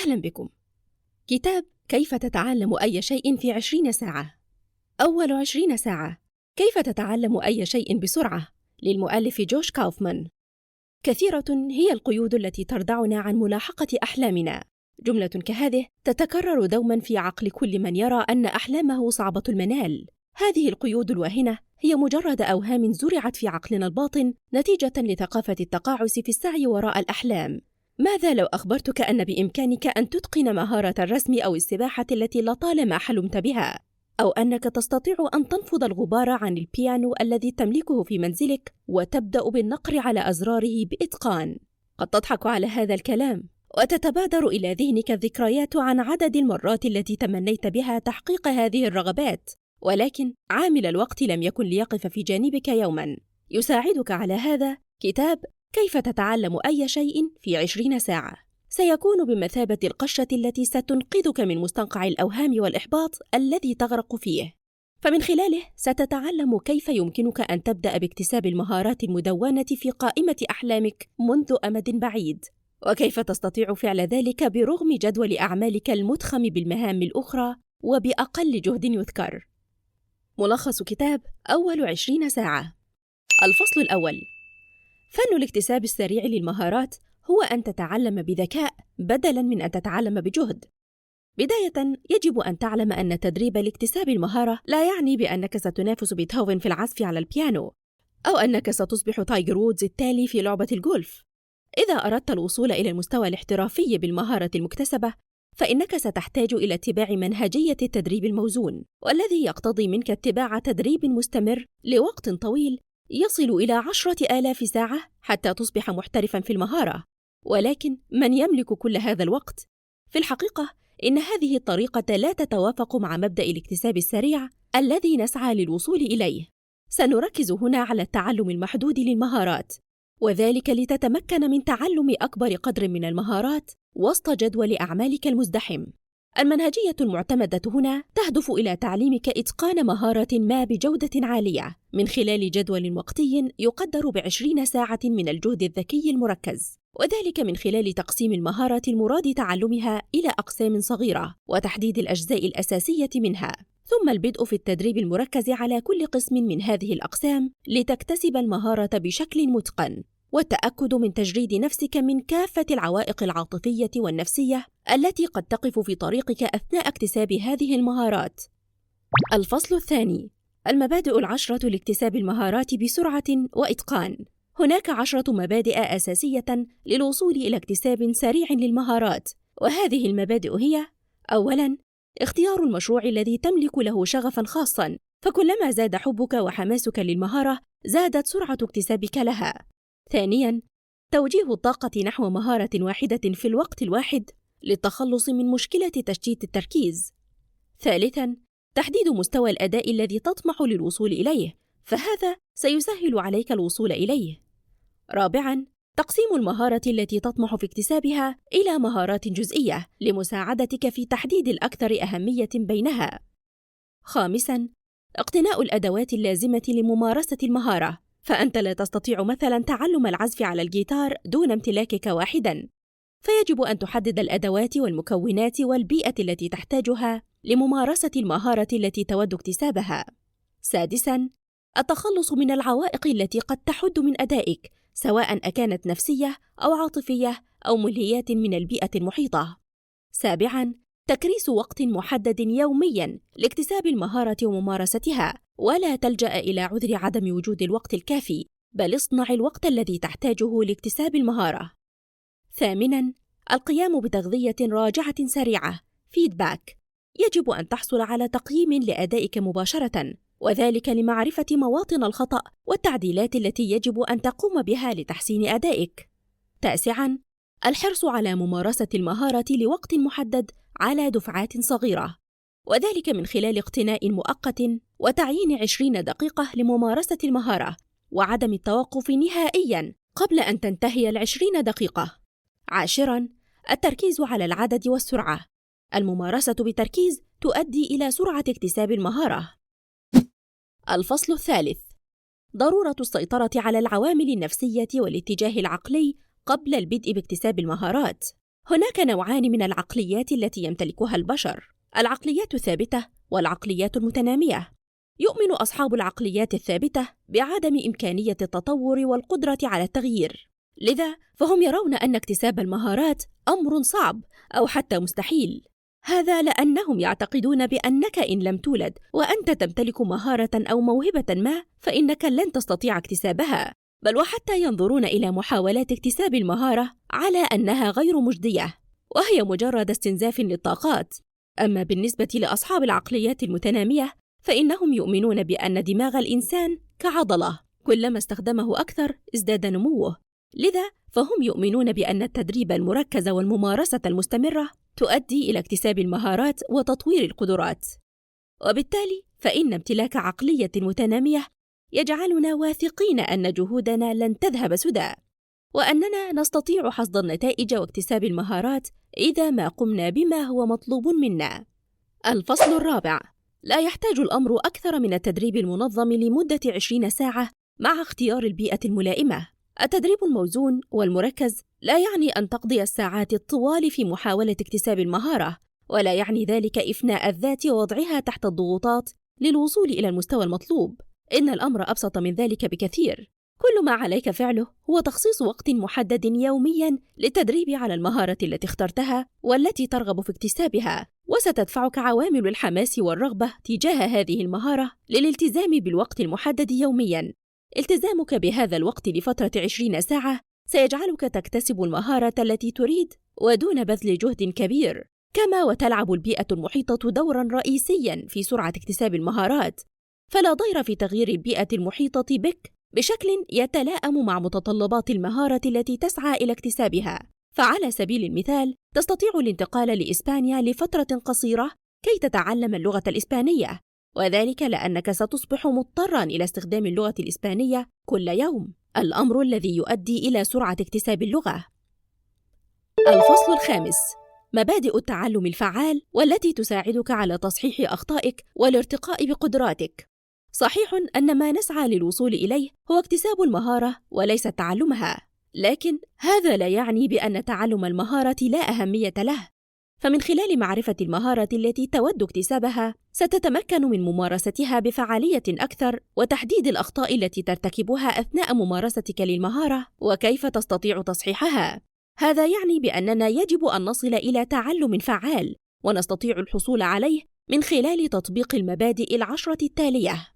أهلا بكم. كتاب كيف تتعلم أي شيء في 20 ساعة. أول 20 ساعة. كيف تتعلم أي شيء بسرعة؟ للمؤلف جوش كاوفمان. كثيرة هي القيود التي تردعنا عن ملاحقة أحلامنا. جملة كهذه تتكرر دوما في عقل كل من يرى أن أحلامه صعبة المنال. هذه القيود الواهنة هي مجرد أوهام زرعت في عقلنا الباطن نتيجة لثقافة التقاعس في السعي وراء الأحلام. ماذا لو أخبرتك أن بإمكانك أن تتقن مهارة الرسم أو السباحة التي لطالما حلمت بها؟ أو أنك تستطيع أن تنفض الغبار عن البيانو الذي تملكه في منزلك وتبدأ بالنقر على أزراره بإتقان؟ قد تضحك على هذا الكلام وتتبادر إلى ذهنك الذكريات عن عدد المرات التي تمنيت بها تحقيق هذه الرغبات، ولكن عامل الوقت لم يكن ليقف في جانبك يوماً. يساعدك على هذا كتاب كيف تتعلم أي شيء في 20 ساعة. سيكون بمثابة القشة التي ستنقذك من مستنقع الأوهام والإحباط الذي تغرق فيه. فمن خلاله ستتعلم كيف يمكنك أن تبدأ باكتساب المهارات المدونة في قائمة أحلامك منذ أمد بعيد، وكيف تستطيع فعل ذلك برغم جدول أعمالك المتخم بالمهام الأخرى وبأقل جهد يذكر. ملخص كتاب أول 20 ساعة. الفصل الأول: فن الاكتساب السريع للمهارات هو أن تتعلم بذكاء بدلاً من أن تتعلم بجهد. بداية يجب أن تعلم أن تدريب لاكتساب المهارة لا يعني بأنك ستنافس بيتهوفن في العزف على البيانو، أو أنك ستصبح تايجر وودز التالي في لعبة الجولف. إذا أردت الوصول إلى المستوى الاحترافي بالمهارة المكتسبة، فإنك ستحتاج إلى اتباع منهجية التدريب الموزون، والذي يقتضي منك اتباع تدريب مستمر لوقت طويل يصل إلى 10,000 ساعة حتى تصبح محترفاً في المهارة. ولكن من يملك كل هذا الوقت؟ في الحقيقة إن هذه الطريقة لا تتوافق مع مبدأ الاكتساب السريع الذي نسعى للوصول إليه. سنركز هنا على التعلم المحدود للمهارات، وذلك لتتمكن من تعلم أكبر قدر من المهارات وسط جدول أعمالك المزدحم. المنهجية المعتمدة هنا تهدف إلى تعليمك إتقان مهارة ما بجودة عالية من خلال جدول وقتي يقدر ب20 ساعة من الجهد الذكي المركز، وذلك من خلال تقسيم المهارة المراد تعلمها إلى أقسام صغيرة وتحديد الأجزاء الأساسية منها، ثم البدء في التدريب المركز على كل قسم من هذه الأقسام لتكتسب المهارة بشكل متقن، والتأكد من تجريد نفسك من كافة العوائق العاطفية والنفسية التي قد تقف في طريقك أثناء اكتساب هذه المهارات. الفصل الثاني: المبادئ 10 لاكتساب المهارات بسرعة وإتقان. هناك 10 مبادئ أساسية للوصول إلى اكتساب سريع للمهارات، وهذه المبادئ هي: أولاً، اختيار المشروع الذي تملك له شغفاً خاصاً، فكلما زاد حبك وحماسك للمهارة زادت سرعة اكتسابك لها. ثانياً، توجيه الطاقة نحو مهارة واحدة في الوقت الواحد للتخلص من مشكلة تشتيت التركيز. ثالثاً، تحديد مستوى الأداء الذي تطمح للوصول إليه، فهذا سيسهل عليك الوصول إليه. رابعاً، تقسيم المهارة التي تطمح في اكتسابها إلى مهارات جزئية لمساعدتك في تحديد الأكثر أهمية بينها. خامساً، اقتناء الأدوات اللازمة لممارسة المهارة، فأنت لا تستطيع مثلاً تعلم العزف على الجيتار دون امتلاكك واحداً، فيجب أن تحدد الأدوات والمكونات والبيئة التي تحتاجها لممارسة المهارة التي تود اكتسابها. سادساً، التخلص من العوائق التي قد تحد من أدائك، سواء أكانت نفسية أو عاطفية أو ملهيات من البيئة المحيطة. سابعاً، تكريس وقت محدد يومياً لاكتساب المهارة وممارستها، ولا تلجأ إلى عذر عدم وجود الوقت الكافي، بل اصنع الوقت الذي تحتاجه لاكتساب المهارة. ثامناً، القيام بتغذية راجعة سريعة فيدباك. يجب أن تحصل على تقييم لأدائك مباشرة، وذلك لمعرفة مواطن الخطأ والتعديلات التي يجب أن تقوم بها لتحسين أدائك. تاسعاً، الحرص على ممارسة المهارة لوقت محدد على دفعات صغيرة، وذلك من خلال اقتناء مؤقت وتعيين 20 دقيقة لممارسة المهارة، وعدم التوقف نهائياً قبل أن تنتهي 20 دقيقة. عاشراً، التركيز على العدد والسرعة. الممارسة بتركيز تؤدي إلى سرعة اكتساب المهارة. الفصل الثالث: ضرورة السيطرة على العوامل النفسية والاتجاه العقلي قبل البدء باكتساب المهارات. هناك نوعان من العقليات التي يمتلكها البشر: العقليات الثابتة والعقليات المتنامية. يؤمن أصحاب العقليات الثابتة بعدم إمكانية التطور والقدرة على التغيير، لذا فهم يرون أن اكتساب المهارات أمر صعب أو حتى مستحيل. هذا لأنهم يعتقدون بأنك إن لم تولد وأنت تمتلك مهارة أو موهبة ما فإنك لن تستطيع اكتسابها، بل وحتى ينظرون إلى محاولات اكتساب المهارة على أنها غير مجدية، وهي مجرد استنزاف للطاقات. أما بالنسبة لأصحاب العقليات المتنامية فإنهم يؤمنون بأن دماغ الإنسان كعضلة، كلما استخدمه أكثر ازداد نموه، لذا فهم يؤمنون بأن التدريب المركز والممارسة المستمرة تؤدي إلى اكتساب المهارات وتطوير القدرات. وبالتالي فإن امتلاك عقلية متنامية يجعلنا واثقين أن جهودنا لن تذهب سدى، وأننا نستطيع حصد النتائج واكتساب المهارات إذا ما قمنا بما هو مطلوب منا. الفصل الرابع: لا يحتاج الأمر أكثر من التدريب المنظم لمدة 20 ساعة مع اختيار البيئة الملائمة. التدريب الموزون والمركز لا يعني أن تقضي الساعات الطوال في محاولة اكتساب المهارة، ولا يعني ذلك إفناء الذات ووضعها تحت الضغوطات للوصول إلى المستوى المطلوب. إن الأمر أبسط من ذلك بكثير. كل ما عليك فعله هو تخصيص وقت محدد يومياً للتدريب على المهارة التي اخترتها والتي ترغب في اكتسابها، وستدفعك عوامل الحماس والرغبة تجاه هذه المهارة للالتزام بالوقت المحدد يومياً. التزامك بهذا الوقت لفترة 20 ساعة سيجعلك تكتسب المهارة التي تريد ودون بذل جهد كبير، كما وتلعب البيئة المحيطة دورا رئيسيا في سرعة اكتساب المهارات، فلا ضير في تغيير البيئة المحيطة بك بشكل يتلائم مع متطلبات المهارة التي تسعى إلى اكتسابها. فعلى سبيل المثال تستطيع الانتقال لإسبانيا لفترة قصيرة كي تتعلم اللغة الإسبانية، وذلك لأنك ستصبح مضطراً إلى استخدام اللغة الإسبانية كل يوم، الأمر الذي يؤدي إلى سرعة اكتساب اللغة. الفصل الخامس: مبادئ التعلم الفعال والتي تساعدك على تصحيح أخطائك والارتقاء بقدراتك. صحيح أن ما نسعى للوصول إليه هو اكتساب المهارة وليس تعلمها، لكن هذا لا يعني بأن تعلم المهارة لا أهمية له، فمن خلال معرفة المهارة التي تود اكتسابها ستتمكن من ممارستها بفعالية أكثر وتحديد الأخطاء التي ترتكبها أثناء ممارستك للمهارة وكيف تستطيع تصحيحها. هذا يعني بأننا يجب أن نصل إلى تعلم فعال، ونستطيع الحصول عليه من خلال تطبيق المبادئ 10 التالية.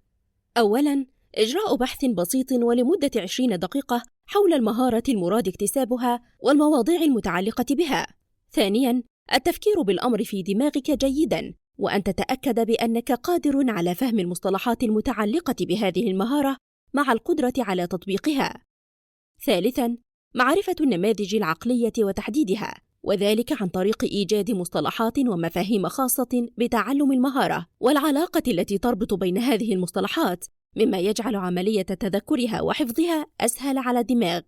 أولاً، إجراء بحث بسيط ولمدة 20 دقيقة حول المهارة المراد اكتسابها والمواضيع المتعلقة بها. ثانياً، التفكير بالأمر في دماغك جيداً وأن تتأكد بأنك قادر على فهم المصطلحات المتعلقة بهذه المهارة مع القدرة على تطبيقها. ثالثاً، معرفة النماذج العقلية وتحديدها، وذلك عن طريق إيجاد مصطلحات ومفاهيم خاصة بتعلم المهارة والعلاقة التي تربط بين هذه المصطلحات، مما يجعل عملية تذكرها وحفظها أسهل على الدماغ.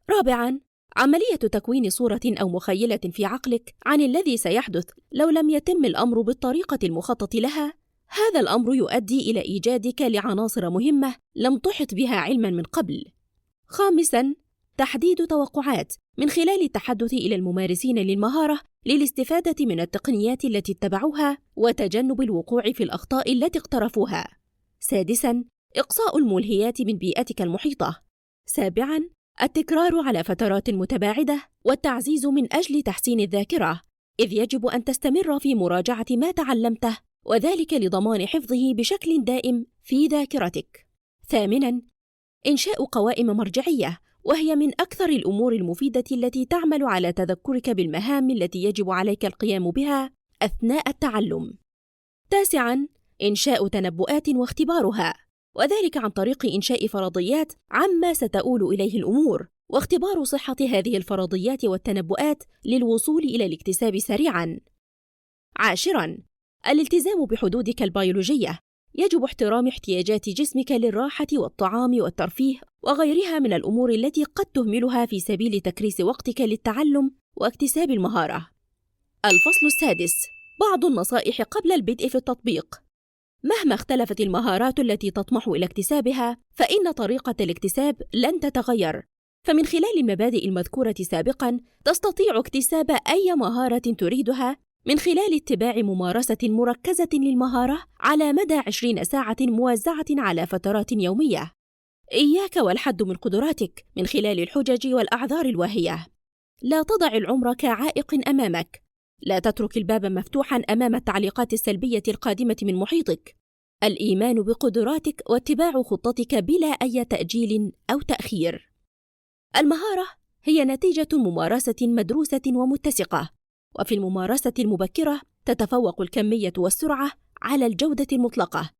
رابعاً، عملية تكوين صورة أو مخيلة في عقلك عن الذي سيحدث لو لم يتم الأمر بالطريقة المخطط لها. هذا الأمر يؤدي إلى إيجادك لعناصر مهمة لم تحط بها علماً من قبل. خامساً، تحديد توقعات من خلال التحدث إلى الممارسين للمهارة للاستفادة من التقنيات التي اتبعوها وتجنب الوقوع في الأخطاء التي اقترفوها. سادساً، إقصاء الملهيات من بيئتك المحيطة. سابعاً، التكرار على فترات متباعدة والتعزيز من أجل تحسين الذاكرة، إذ يجب أن تستمر في مراجعة ما تعلمته، وذلك لضمان حفظه بشكل دائم في ذاكرتك. ثامناً، إنشاء قوائم مرجعية، وهي من أكثر الأمور المفيدة التي تعمل على تذكرك بالمهام التي يجب عليك القيام بها أثناء التعلم. تاسعاً، إنشاء تنبؤات واختبارها، وذلك عن طريق إنشاء فرضيات عما ستؤول إليه الأمور، واختبار صحة هذه الفرضيات والتنبؤات للوصول إلى الاكتساب سريعاً. عاشراً، الالتزام بحدودك البيولوجية. يجب احترام احتياجات جسمك للراحة والطعام والترفيه وغيرها من الأمور التي قد تهملها في سبيل تكريس وقتك للتعلم واكتساب المهارة. الفصل السادس: بعض النصائح قبل البدء في التطبيق. مهما اختلفت المهارات التي تطمح إلى اكتسابها، فإن طريقة الاكتساب لن تتغير، فمن خلال المبادئ المذكورة سابقاً تستطيع اكتساب أي مهارة تريدها من خلال اتباع ممارسة مركزة للمهارة على مدى 20 ساعة موزعة على فترات يومية. إياك والحد من قدراتك من خلال الحجج والأعذار الواهية. لا تضع العمر كعائق أمامك. لا تترك الباب مفتوحاً أمام التعليقات السلبية القادمة من محيطك. الإيمان بقدراتك واتباع خطتك بلا أي تأجيل أو تأخير. المهارة هي نتيجة ممارسة مدروسة ومتسقة، وفي الممارسة المبكرة تتفوق الكمية والسرعة على الجودة المطلقة،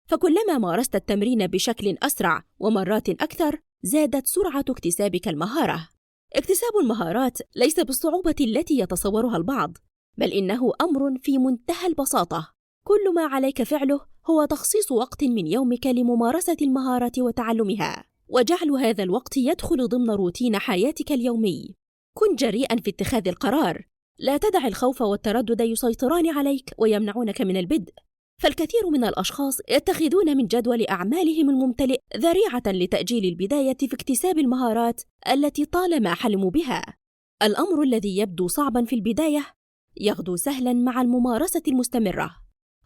فكلما مارست التمرين بشكل أسرع ومرات أكثر زادت سرعة اكتسابك المهارة. اكتساب المهارات ليس بالصعوبة التي يتصورها البعض، بل إنه أمر في منتهى البساطة. كل ما عليك فعله هو تخصيص وقت من يومك لممارسة المهارة وتعلمها، وجعل هذا الوقت يدخل ضمن روتين حياتك اليومي. كن جريئاً في اتخاذ القرار. لا تدع الخوف والتردد يسيطران عليك ويمنعونك من البدء، فالكثير من الأشخاص يتخذون من جدول أعمالهم الممتلئ ذريعة لتأجيل البداية في اكتساب المهارات التي طالما حلموا بها. الأمر الذي يبدو صعباً في البداية يغدو سهلاً مع الممارسة المستمرة.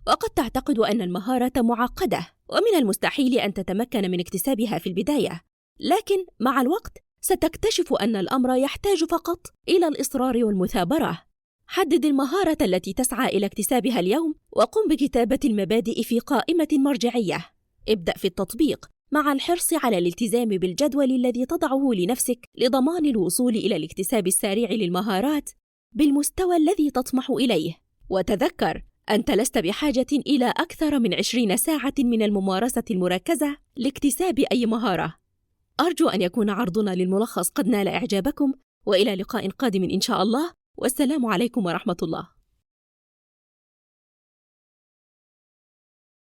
وقد تعتقد أن المهارة معقدة ومن المستحيل أن تتمكن من اكتسابها في البداية، لكن مع الوقت ستكتشف أن الأمر يحتاج فقط إلى الإصرار والمثابرة. حدد المهارة التي تسعى إلى اكتسابها اليوم وقم بكتابة المبادئ في قائمة مرجعية. ابدأ في التطبيق مع الحرص على الالتزام بالجدول الذي تضعه لنفسك لضمان الوصول إلى الاكتساب السريع للمهارات بالمستوى الذي تطمح إليه. وتذكر، أنت لست بحاجة إلى أكثر من 20 ساعة من الممارسة المركزة لاكتساب أي مهارة. أرجو أن يكون عرضنا للملخص قد نال إعجابكم، وإلى لقاء قادم إن شاء الله، والسلام عليكم ورحمة الله.